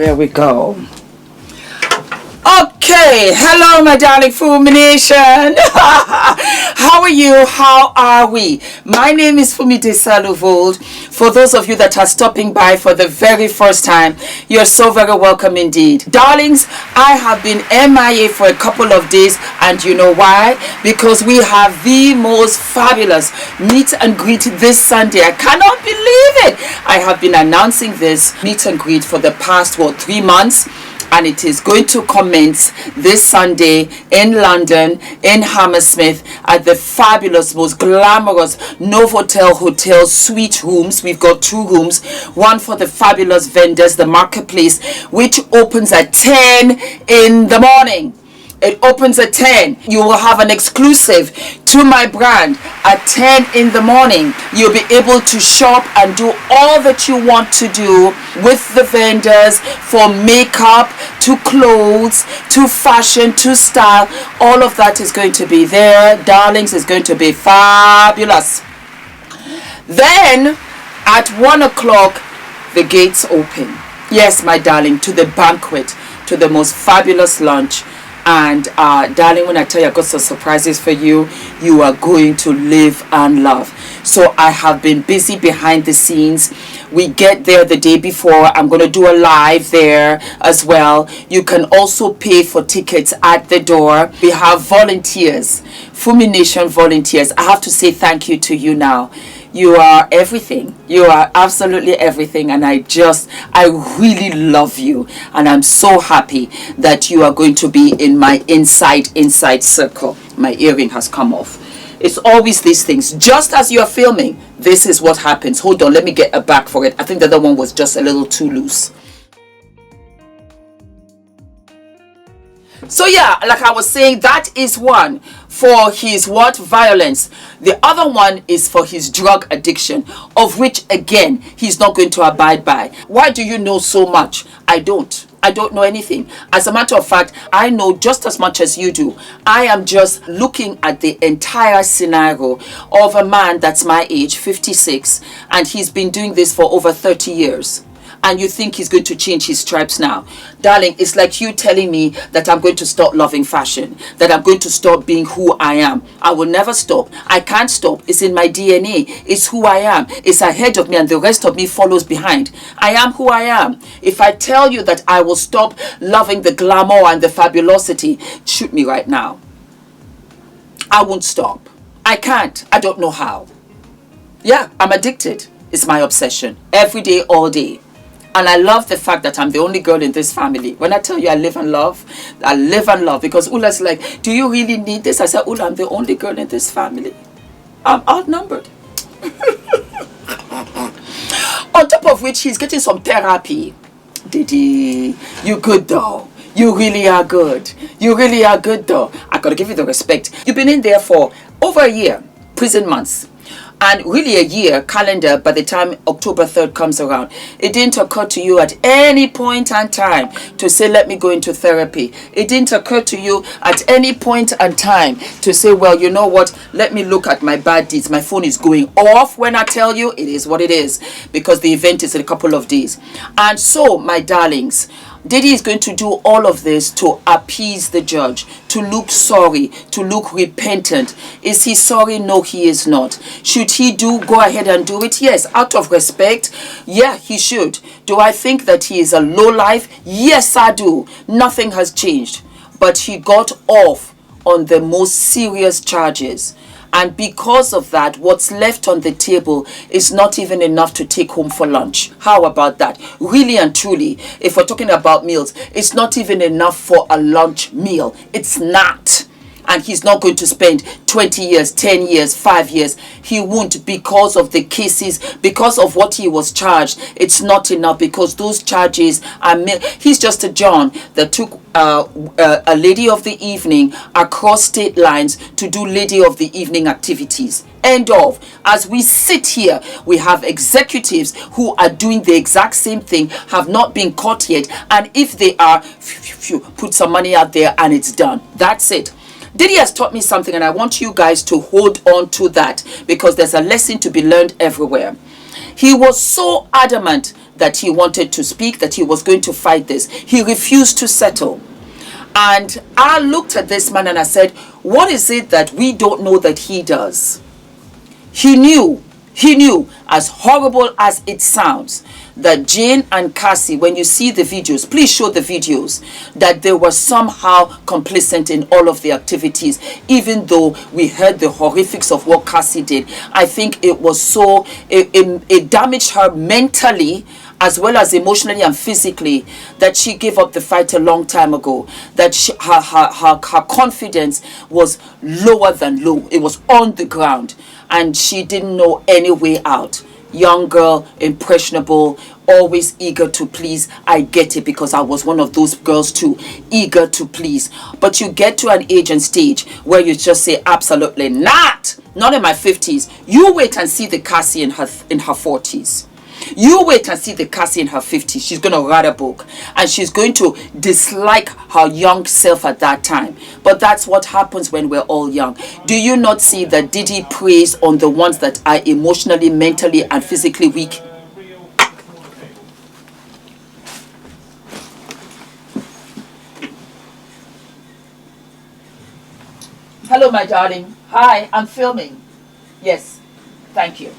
There we go. Okay, hello my darling Fumi Nation. How are you? How are we? My name is Fumidesaluvold. For those of you that are stopping by for the very first time, you're so very welcome indeed. Darlings, I have been MIA for a couple of days, and you know why? Because we have the most fabulous meet and greet this Sunday. I cannot believe it. I have been announcing this meet and greet for the past 3 months. And it is going to commence this Sunday in London, in Hammersmith, at the fabulous, most glamorous Novotel Hotel suite rooms. We've got 2 rooms, one for the fabulous vendors, the marketplace, which opens at 10 in the morning. It opens at 10. You will have an exclusive to my brand at 10 in the morning. You'll be able to shop and do all that you want to do with the vendors, from makeup to clothes to fashion to style. All of that is going to be there. Darlings, is going to be fabulous. Then at 1 o'clock, the gates open. Yes, my darling, to the banquet, to the most fabulous lunch. And darling, when I tell you I got some surprises for you, you are going to live and love. So I have been busy behind the scenes. We get there the day before. I'm going to do a live there as well. You can also pay for tickets at the door. We have volunteers, Fumi Nation volunteers. I have to say thank you to you now. You are everything. You are absolutely everything. And I really love you. And I'm so happy that you are going to be in my inside circle. My earring has come off. It's always these things. Just as you're filming, this is what happens. Hold on, let me get a back for it. I think the other one was just a little too loose. So yeah, like I was saying, that is one for his violence. The other one is for his drug addiction, of which again he's not going to abide by. Why do you know so much? I don't know anything. As a matter of fact, I know just as much as you do. I am just looking at the entire scenario of a man that's my age, 56, and he's been doing this for over 30 years. And you think he's going to change his stripes now. Darling, it's like you telling me that I'm going to stop loving fashion, that I'm going to stop being who I am. I will never stop. I can't stop. It's in my DNA. It's who I am. It's ahead of me, and the rest of me follows behind. I am who I am. If I tell you that I will stop loving the glamour and the fabulosity, shoot me right now. I won't stop. I can't. I don't know how. Yeah, I'm addicted. It's my obsession. Every day, all day. And I love the fact that I'm the only girl in this family. When I tell you I live and love, because Ula's like, do you really need this? I said, Ula, I'm the only girl in this family. I'm outnumbered. On top of which, he's getting some therapy. Diddy, you good though. You really are good. You really are good though. I gotta give you the respect. You've been in there for over a year, prison months. And really a year calendar by the time October 3rd comes around. It didn't occur to you at any point in time to say, let me go into therapy. It didn't occur to you at any point in time to say, well, you know what? Let me look at my bad deeds. My phone is going off when I tell you it is what it is, because the event is in a couple of days. And so, my darlings, Diddy is going to do all of this to appease the judge, to look sorry, to look repentant. Is he sorry? No, he is not. Should he go ahead and do it? Yes, out of respect. Yeah, he should. Do I think that he is a lowlife? Yes, I do. Nothing has changed. But he got off on the most serious charges. And because of that, what's left on the table is not even enough to take home for lunch. How about that? Really and truly, if we're talking about meals, it's not even enough for a lunch meal. It's not. And he's not going to spend 20 years, 10 years, 5 years. He won't, because of the cases, because of what he was charged. It's not enough, because those charges are... He's just a John that took a lady of the evening across state lines to do lady of the evening activities. End of. As we sit here, we have executives who are doing the exact same thing, have not been caught yet. And if they are, put some money out there and it's done. That's it. Diddy has taught me something, and I want you guys to hold on to that, because there's a lesson to be learned everywhere. He was so adamant that he wanted to speak, that he was going to fight this. He refused to settle. And I looked at this man and I said, what is it that we don't know that he does? He knew, as horrible as it sounds, that Jane and Cassie, when you see the videos, please show the videos, that they were somehow complicit in all of the activities, even though we heard the horrifics of what Cassie did. I think it was so, it damaged her mentally, as well as emotionally and physically, that she gave up the fight a long time ago. That her confidence was lower than low. It was on the ground. And she didn't know any way out. Young girl, impressionable, always eager to please. I get it, because I was one of those girls too, eager to please. But you get to an age and stage where you just say, absolutely not in my 50s. You wait and see the Cassie in her 40s. You wait and see the Cassie in her 50s. She's going to write a book and she's going to dislike her young self at that time. But that's what happens when we're all young. Do you not see that Diddy preys on the ones that are emotionally, mentally, and physically weak? Hello, my darling. Hi, I'm filming. Yes, thank you.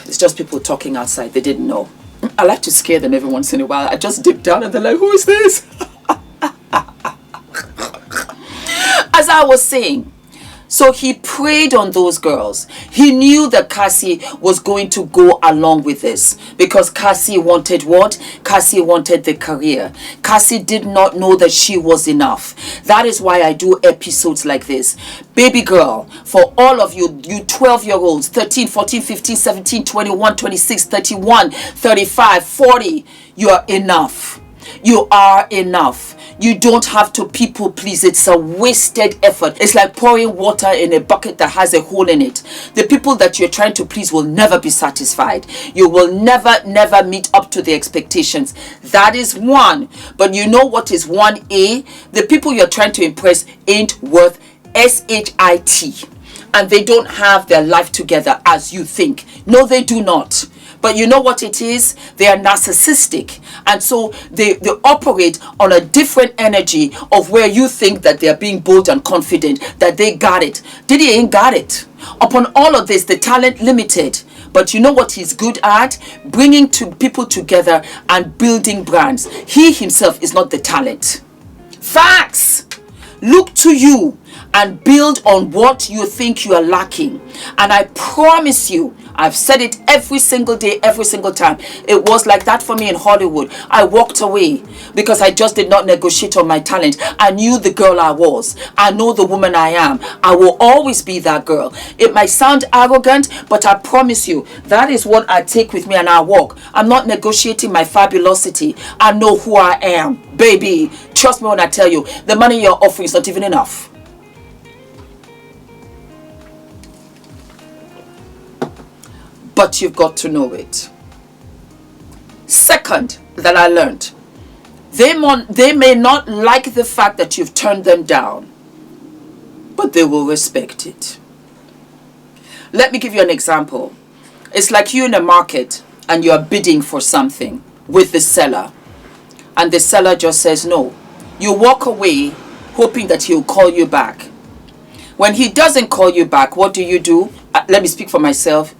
It's just people talking outside. They didn't know. I like to scare them every once in a while. I just dip down and they're like, who is this? As I was saying, so he preyed on those girls. He knew that Cassie was going to go along with this, because Cassie wanted what? Cassie wanted the career. Cassie did not know that she was enough. That is why I do episodes like this. Baby girl, for all of you 12-year-olds, 13, 14, 15, 17, 21, 26, 31, 35, 40, you are enough. You are enough. You don't have to people please. It's a wasted effort. It's like pouring water in a bucket that has a hole in it. The people that you're trying to please will never be satisfied. You will never meet up to the expectations. That is one. But you know what is 1A? The people you're trying to impress ain't worth SHIT. And they don't have their life together as you think. No, they do not. But you know what it is? They are narcissistic. And so they operate on a different energy of where you think that they are being bold and confident, that they got it. Diddy ain't got it. Upon all of this, the talent limited. But you know what he's good at? Bringing people together and building brands. He himself is not the talent. Facts! Look to you and build on what you think you are lacking. And I promise you, I've said it every single day, every single time. It was like that for me in Hollywood. I walked away because I just did not negotiate on my talent. I knew the girl I was. I know the woman I am. I will always be that girl. It might sound arrogant, but I promise you, that is what I take with me and I walk. I'm not negotiating my fabulosity. I know who I am. Baby, trust me when I tell you, the money you're offering is not even enough. But you've got to know it. Second, that I learned, they may not like the fact that you've turned them down, but they will respect it. Let me give you an example. It's like you in a market and you're bidding for something with the seller, and the seller just says no. You walk away hoping that he'll call you back. When he doesn't call you back, what do? Let me speak for myself.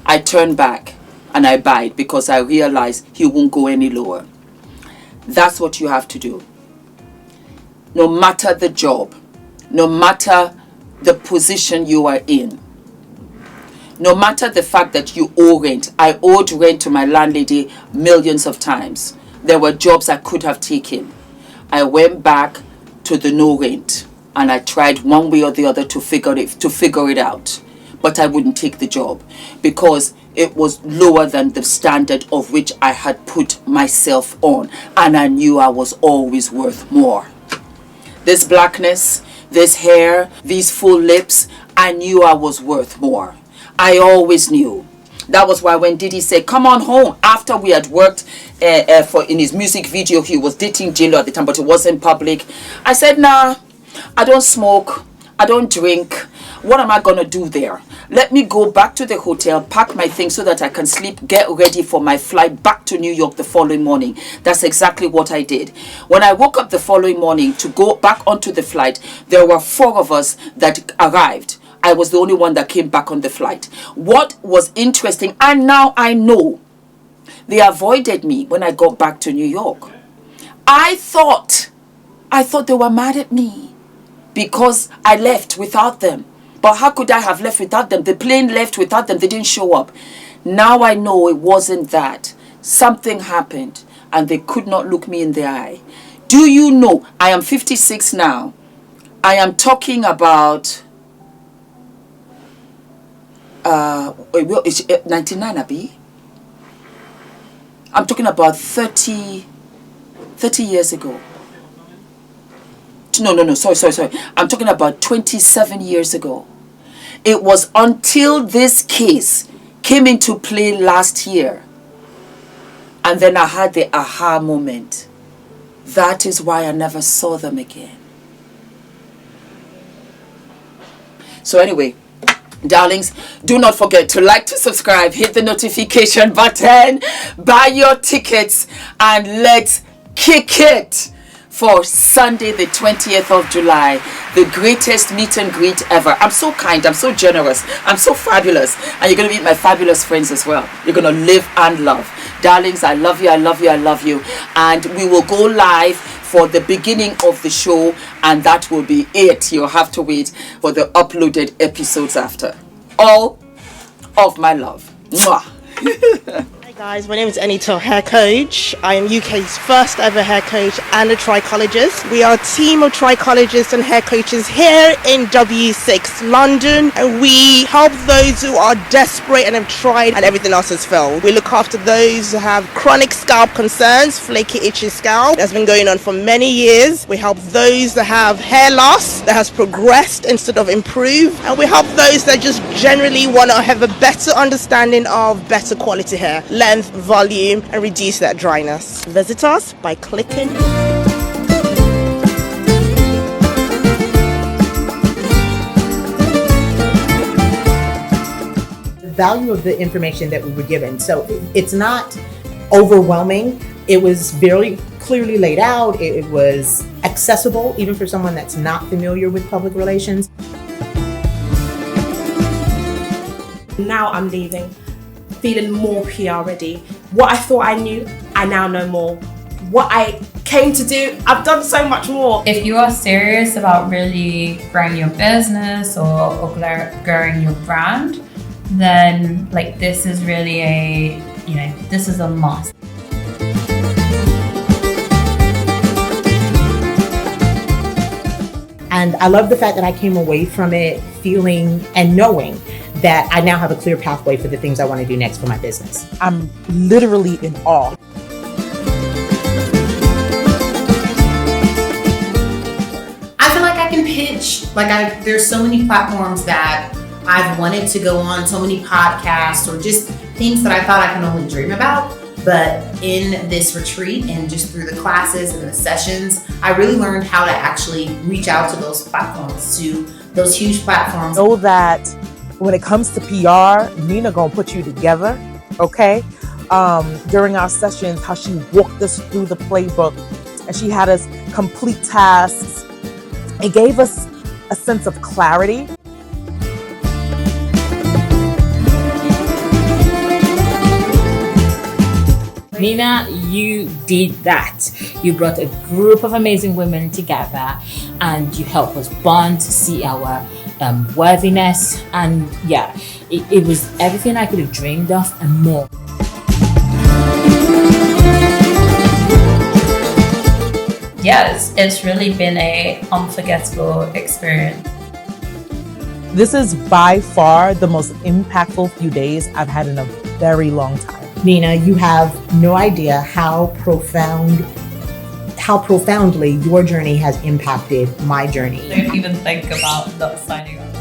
I turn back and I bide because I realize he won't go any lower. That's what you have to do. No matter the job, no matter the position you are in, no matter the fact that you owe rent. I owed rent to my landlady millions of times. There were jobs I could have taken. I went back to the no rent and I tried one way or the other to figure it out. But I wouldn't take the job because it was lower than the standard of which I had put myself on. And I knew I was always worth more. This blackness, this hair, these full lips, I knew I was worth more. I always knew. That was why when Diddy said, come on home, after we had worked in his music video, he was dating J-Lo at the time, but it wasn't public. I said, nah, I don't smoke. I don't drink. What am I going to do there? Let me go back to the hotel, pack my things so that I can sleep, get ready for my flight back to New York the following morning. That's exactly what I did. When I woke up the following morning to go back onto the flight, there were 4 of us that arrived. I was the only one that came back on the flight. What was interesting, and now I know, they avoided me when I got back to New York. I thought they were mad at me because I left without them. But how could I have left without them? The plane left without them. They didn't show up. Now I know it wasn't that. Something happened and they could not look me in the eye. Do you know, I am 56 now. I am talking about 99, Abi. I'm talking about 30 years ago. No, sorry. I'm talking about 27 years ago. It was until this case came into play last year. And then I had the aha moment. That is why I never saw them again. So anyway, darlings, do not forget to like, to subscribe, hit the notification button, buy your tickets, and let's kick it for Sunday the 20th of July, the greatest meet and greet ever. I'm so kind, I'm so generous, I'm so fabulous, and you're going to meet my fabulous friends as well. You're going to live and love. Darlings, I love you, I love you, I love you. And we will go live for the beginning of the show, and that will be it. You'll have to wait for the uploaded episodes after. All of my love. Mwah. Hi guys, my name is ENITAN, hair coach. I am UK's first ever hair coach and a trichologist. We are a team of trichologists and hair coaches here in W6 London, and we help those who are desperate and have tried and everything else has failed. We look after those who have chronic scalp concerns, flaky, itchy scalp that's been going on for many years. We help those that have hair loss that has progressed instead of improved, and we help those that just generally want to have a better understanding of better quality hair, length, volume, and reduce that dryness. Visit us by clicking. The value of the information that we were given. So it's not overwhelming. It was very clearly laid out. It was accessible even for someone that's not familiar with public relations. Now I'm leaving, feeling more PR ready. What I thought I knew, I now know more. What I came to do, I've done so much more. If you are serious about really growing your business or growing your brand, then like this is really this is a must. And I love the fact that I came away from it feeling and knowing that I now have a clear pathway for the things I want to do next for my business. I'm literally in awe. I feel like I can pitch. There's so many platforms that I've wanted to go on, so many podcasts or just things that I thought I can only dream about. But in this retreat and just through the classes and the sessions, I really learned how to actually reach out to those platforms, to those huge platforms. Know that when it comes to PR, Nina gonna put you together, okay? During our sessions, how she walked us through the playbook and she had us complete tasks. It gave us a sense of clarity. Nina, you did that. You brought a group of amazing women together and you helped us bond, see our worthiness, and yeah, it was everything I could have dreamed of and more. Yes, it's really been a unforgettable experience. This is by far the most impactful few days I've had in a very long time. Nina, you have no idea how profoundly your journey has impacted my journey. Don't even think about not signing up.